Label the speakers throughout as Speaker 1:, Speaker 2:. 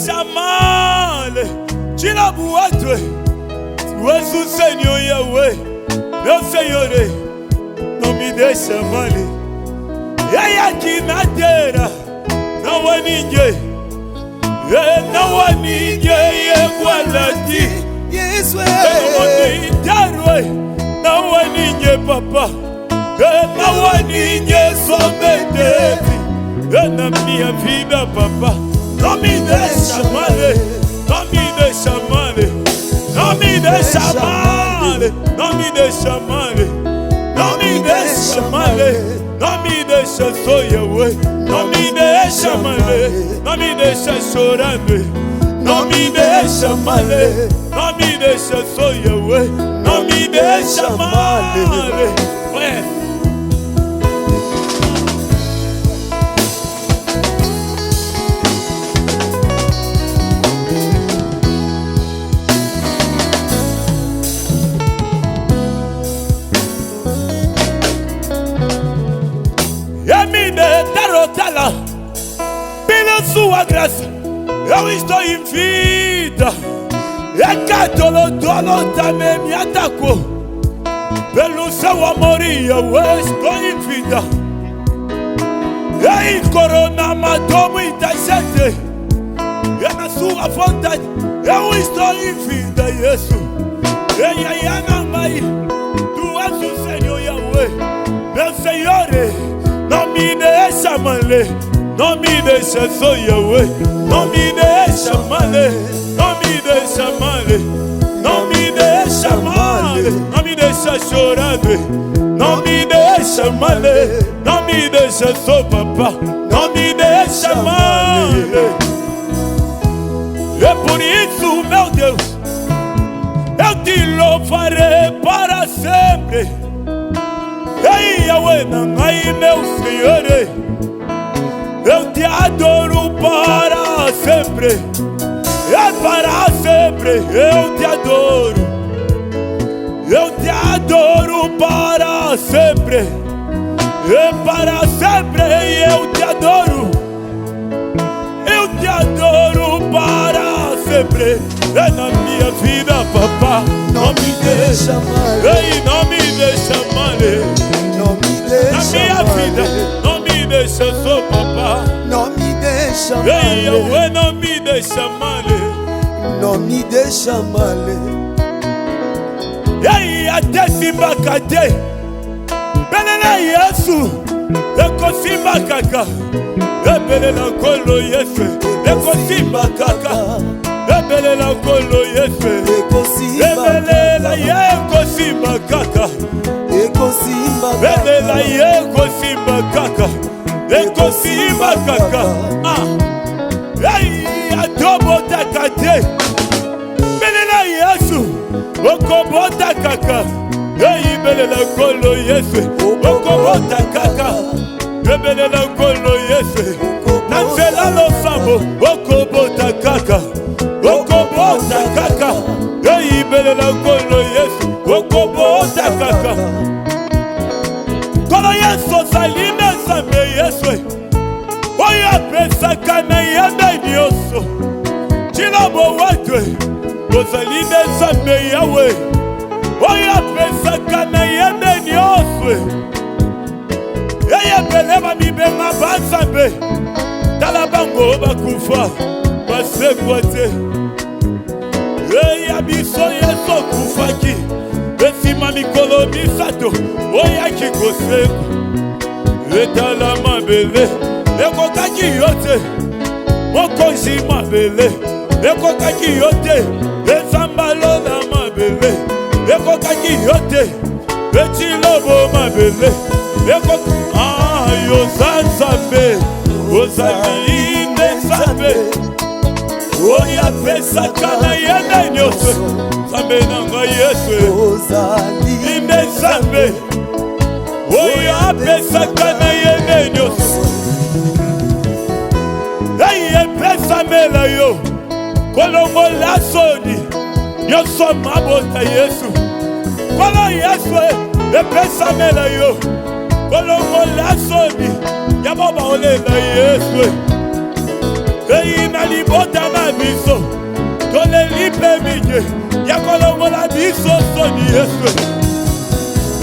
Speaker 1: chamale, tira buatwe, tu Senhor Yahweh, meu Senhor, não me deixa male. E aí aqui na terra, não há ninguém, não há ninguém igual a ti.
Speaker 2: Yes,
Speaker 1: No mundo ninguém, papá. Não há ninguém somente na minha vida, papá. Não me deixa mal, não me deixa mal, não me deixa mal, não me deixa mal, não me deixa mal, não me deixa sonhar, não me deixa mal, não me deixa chorando. Não me deixa mal, não me deixa sonhar, não me deixa mal. E me derrotar pela sua graça. Eu estou em vida. É que todo também me atacou. Pelo seu amor eu estou em vida. E corona matou muita gente. E na sua vontade eu estou em vida, Jesus. E aí, Anamai, tu és o Senhor Yahweh. Meu Senhor, não me deixa mal. Não me deixa sonhar, não me deixa mal, não me deixa mal, não me deixa mal, não me deixa chorando, não me deixa mal, não me deixa só papá, não me deixa mal. É por isso, meu Deus, eu te louvarei para sempre. Ei, Yahweh, aí, meu Senhor, eu te adoro para sempre. É para sempre, eu te adoro. Eu te adoro para sempre. É para sempre, eu te adoro. Eu te adoro para sempre. É na minha vida, papá.
Speaker 2: não me deixa mal,
Speaker 1: Ei, não me deixa mal.
Speaker 2: não me deixa
Speaker 1: Na minha vida, não me deixa só, papá.
Speaker 2: não me deixa
Speaker 1: Ei,
Speaker 2: mal,
Speaker 1: Yahweh, não me deixa mal.
Speaker 2: não me deixa mal.
Speaker 1: Ei, até simba kate belela Yesu eko simba kaka belela kolo Yesu eko simba kaka belela kolo Yesu belela eko simba kaka belela eko simba kaka eko simba kaka ei atobo takate belela Yesu okobota kaka ei belela kolo Yesu okobota kaka belela kolo Yesu nanzela losambo okobota kaka ei belela kolo Yesu okobota kaka kolo Yesu ozali na Nzambe Yesu oyo apesaka na yanda nyonso chilobo watwe ozali na Nzambe Yahweh oyo apesaka na yanda nyonso eyebele bamibenga banzambe tala bango bakufa basekwa te eya biso Yesu okufaki esima mikolo misato oyaki kosekwa etala mabele ekokaki yo te mokonzi mabele ekokaki yo te ezambalo na mabele ekokaki yo te etilobo mabele yoza Nzambe ozali nde Nzambe oyo apesaka na yanda nyonso Nzambe na ngai Yesu ozali nde Nzambe oyo apesaka na yanda nyonso epesamela yo kolongola soni nyonso mabota Yesu kolo Yesu epesamela yo kolongola soni yabo baolela Yesu Ei na libota na biso toleli pe mingi ya kolongola biso soni Yesu.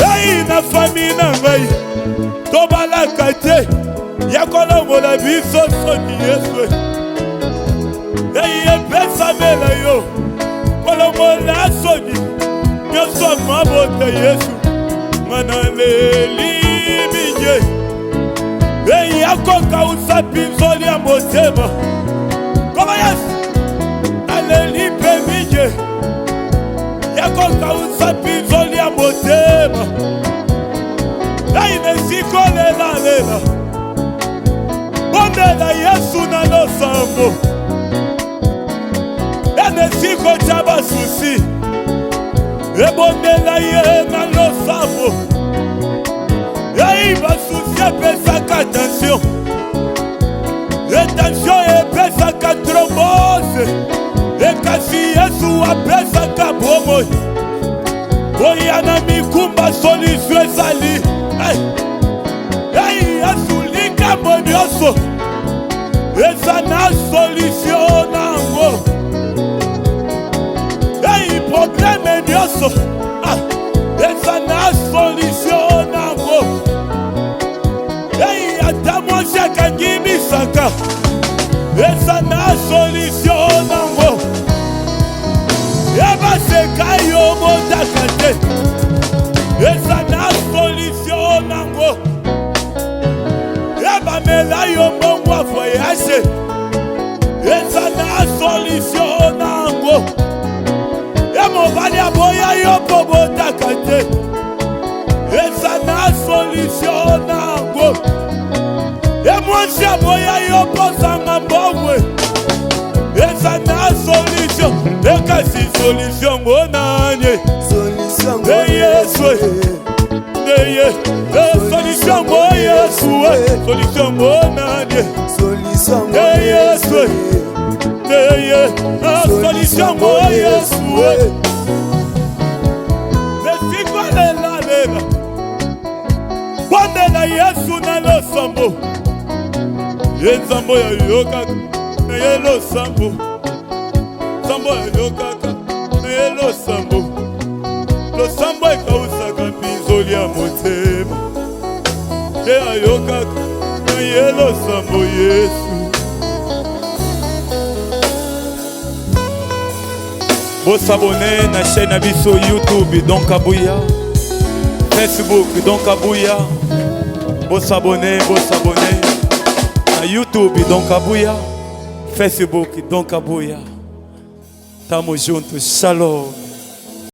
Speaker 1: Ei na famille na ngai tobalaka te ya kolongola biso soni Yesu. Ei epesa mela yo kolongola soni nyonso mabota Yesu. Ngana leli mingi ei akoka usapinzoli ya motema koma Yesu. Aleli pe mingi yakoka usapinzoli ya motema ainesiko lela lela bondela Yesu na losambo enesiko tya basusi ebondela ye na losambo ei basusi epesaka tension etension epesaka trombose ekasi Yesu apesaka bomoi oya na mikumba solution ezali. Ei Yesu likambo nyonso eza na solution nango. Ei probleme nyonso eza na solution nango. Ei ata mwasi akangimisaka eza na solution nango. Eba seka yo botaka te eza na solution nango. Eba mela yo mbongo a voyage eza na solution nango. Mobali aboya yo po botaka te eza na solution nango. Mwasi aboya yo po zanga mbongwe eza na solution. Ekasi solution ngo nanye
Speaker 2: Solution ngo
Speaker 1: Yesu. Neye solution ngo Yesu. Solution ngo nanye
Speaker 2: Solution ngo
Speaker 1: Yesu. Neye solution ngo Yesu. Nesiko lela lela bondela Yesu na losambo yenzambo ya yokaka na ye losambo. Sambo ya yokaka na ye losambo. Losambo ekausaka mpinzoli ya motema te ayokaka na ye losambo Yesu. Bosabone na chaîne na biso YouTube Don Kabuya, Facebook Don Kabuya. Bosabone na YouTube Don Kabuya, Facebook Don Kabuya. Tamo juntos, shalom.